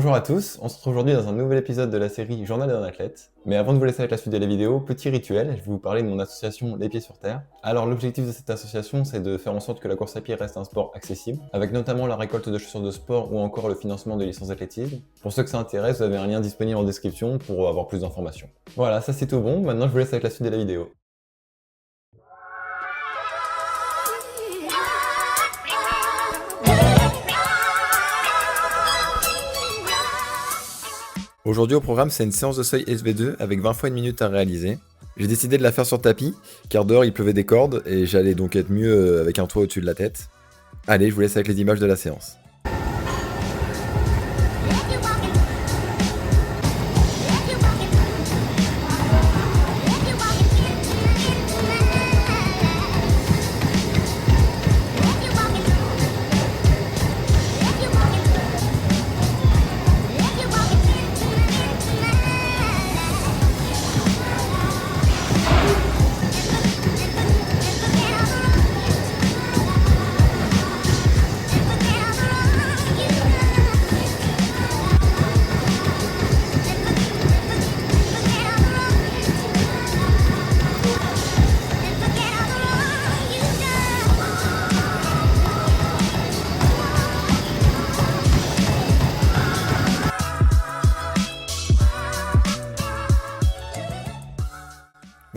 Bonjour à tous, on se retrouve aujourd'hui dans un nouvel épisode de la série Journal d'un athlète. Mais avant de vous laisser avec la suite de la vidéo, petit rituel, je vais vous parler de mon association Les Pieds sur Terre. Alors l'objectif de cette association, c'est de faire en sorte que la course à pied reste un sport accessible, avec notamment la récolte de chaussures de sport ou encore le financement de licences d'athlétisme. Pour ceux que ça intéresse, vous avez un lien disponible en description pour avoir plus d'informations. Voilà, ça c'est tout bon, maintenant je vous laisse avec la suite de la vidéo. Aujourd'hui au programme, c'est une séance de seuil SV2 avec 20 fois une minute à réaliser. J'ai décidé de la faire sur tapis, car dehors il pleuvait des cordes et j'allais donc être mieux avec un toit au-dessus de la tête. Allez, je vous laisse avec les images de la séance.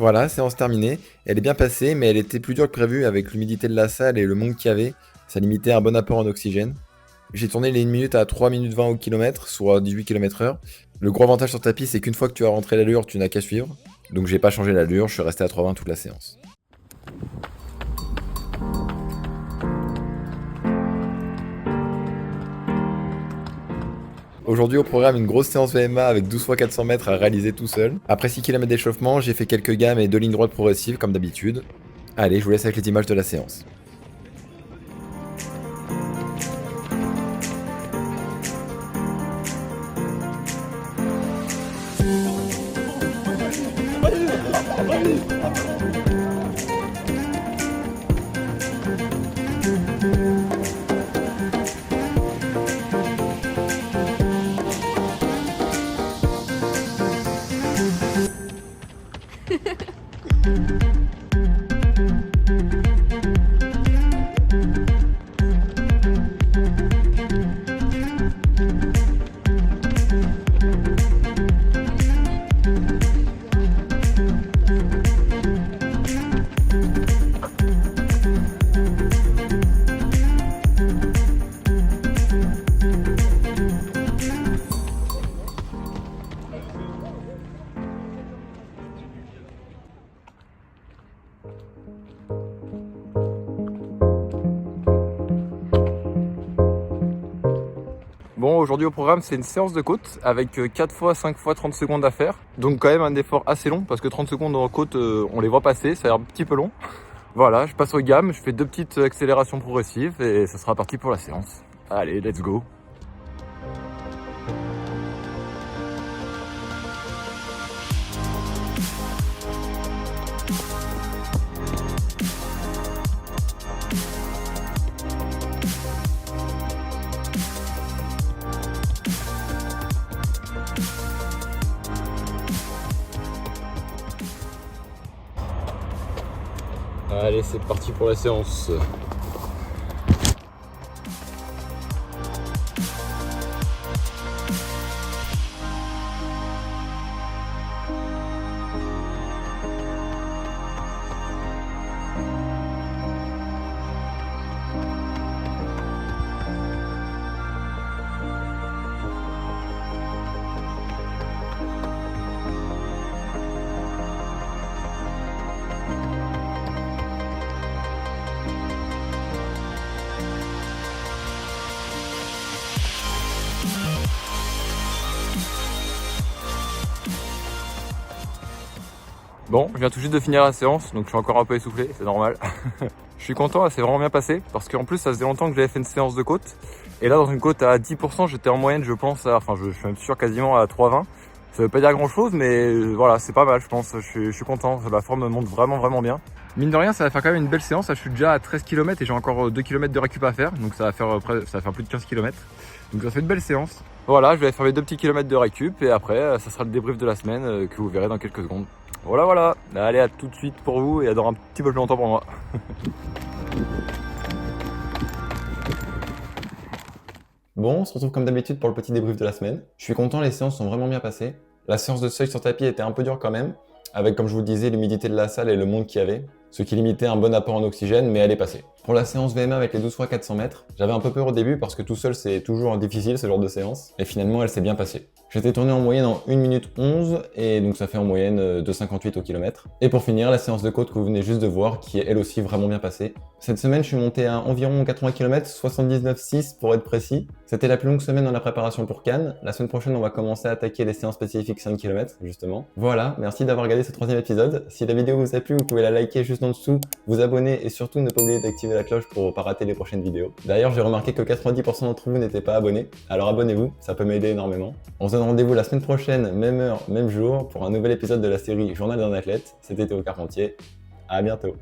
Voilà, séance terminée. Elle est bien passée, mais elle était plus dure que prévu avec l'humidité de la salle et le monde qu'il y avait. Ça limitait un bon apport en oxygène. J'ai tourné les 1 minute à 3 minutes 20 au kilomètre, soit 18 km/h. Le gros avantage sur tapis, c'est qu'une fois que tu as rentré l'allure, tu n'as qu'à suivre. Donc j'ai pas changé l'allure, je suis resté à 3,20 toute la séance. Aujourd'hui au programme, une grosse séance VMA avec 12 x 400 mètres à réaliser tout seul. Après 6 km d'échauffement, j'ai fait quelques gammes et 2 lignes droites progressives comme d'habitude. Allez, je vous laisse avec les images de la séance. Bon, aujourd'hui au programme, c'est une séance de côte avec 4 fois 5 fois 30 secondes à faire. Donc quand même un effort assez long parce que 30 secondes en côte, on les voit passer, ça a l'air un petit peu long. Voilà, je passe aux gammes, je fais 2 petites accélérations progressives et ça sera parti pour la séance. Allez, let's go! Allez, c'est parti pour la séance. Bon, je viens tout juste de finir la séance, donc je suis encore un peu essoufflé, c'est normal. Je suis content, là, c'est vraiment bien passé, parce qu'en plus ça faisait longtemps que j'avais fait une séance de côte. Et là, dans une côte à 10%, j'étais en moyenne, je pense, je suis même sûr quasiment à 3,20. Ça veut pas dire grand chose, mais voilà, c'est pas mal, je pense. Je suis content. La forme monte vraiment bien. Mine de rien, ça va faire quand même une belle séance. Là, je suis déjà à 13 km et j'ai encore 2 km de récup à faire. Donc ça va faire plus de 15 km. Donc ça fait une belle séance. Voilà, je vais faire mes 2 petits kilomètres de récup et après, ça sera le débrief de la semaine que vous verrez dans quelques secondes. Voilà. Allez, à tout de suite pour vous et à dans un petit peu plus longtemps pour moi. Bon, on se retrouve comme d'habitude pour le petit débrief de la semaine. Je suis content, les séances sont vraiment bien passées. La séance de seuil sur tapis était un peu dure quand même, avec, comme je vous le disais, l'humidité de la salle et le monde qu'il y avait, ce qui limitait un bon apport en oxygène, mais elle est passée. Pour la séance VMA avec les 12 x 400 mètres, j'avais un peu peur au début parce que tout seul c'est toujours difficile ce genre de séance, mais finalement elle s'est bien passée. J'étais tourné en moyenne en 1 minute 11, et donc ça fait en moyenne 2,58 au kilomètre. Et pour finir, la séance de côte que vous venez juste de voir, qui est elle aussi vraiment bien passée. Cette semaine, je suis monté à environ 80 km, 79,6 pour être précis. C'était la plus longue semaine dans la préparation pour Cannes. La semaine prochaine, on va commencer à attaquer les séances spécifiques 5 km, justement. Voilà, merci d'avoir regardé ce 3e épisode. Si la vidéo vous a plu, vous pouvez la liker juste en dessous, vous abonner et surtout ne pas oublier d'activer la cloche pour pas rater les prochaines vidéos. D'ailleurs, j'ai remarqué que 90% d'entre vous n'étaient pas abonnés, alors abonnez-vous, ça peut m'aider énormément. On se donne rendez-vous la semaine prochaine, même heure, même jour, pour un nouvel épisode de la série Journal d'un athlète. C'était Théo Carpentier. À bientôt.